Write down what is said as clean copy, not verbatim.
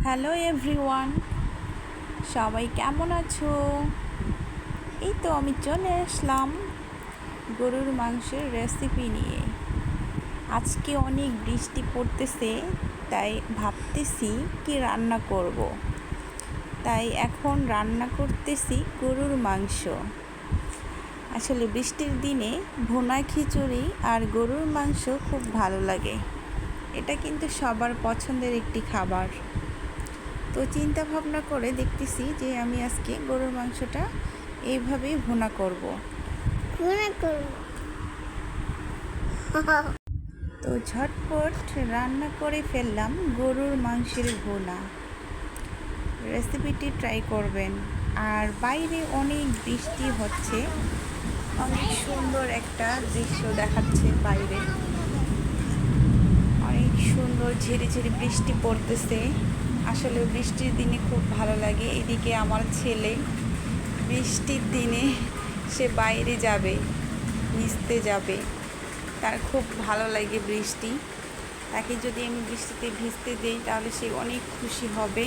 Hello everyone, সবাই কেমন আছো? এই তো আমি চলে আসলাম গরুর মাংসের রেসিপি নিয়ে। আজকে অনেক বৃষ্টি পড়তেছে, তাই ভাবতেছি কি রান্না করব। তাই এখন রান্না করতেছি গরুর মাংস। আসলে বৃষ্টির দিনে ভুনা খিচুড়ি আর গরুর মাংস খুব ভালো লাগে। এটা কিন্তু সবার পছন্দের একটি খাবার। তো চিন্তা ভাবনা করে দেখতেছি যে আমি আজকে গরুর মাংসটা এইভাবেই ভুনা করব। তো ঝটপট রান্না করে ফেললাম গরুর মাংসের ভুনা। রেসিপিটি ট্রাই করবেন। আর বাইরে অনেক বৃষ্টি হচ্ছে, অনেক সুন্দর একটা দৃশ্য দেখাচ্ছে বাইরে। অনেক সুন্দর ঝিরি ঝিরি বৃষ্টি পড়তেছে। আসলে বৃষ্টির দিনে খুব ভালো লাগে। এদিকে আমার ছেলে বৃষ্টির দিনে সে বাইরে যাবে, ভিজতে যাবে, তার খুব ভালো লাগে বৃষ্টি। তাকে যদি আমি বৃষ্টিতে ভিজতে দিই তাহলে সে অনেক খুশি হবে।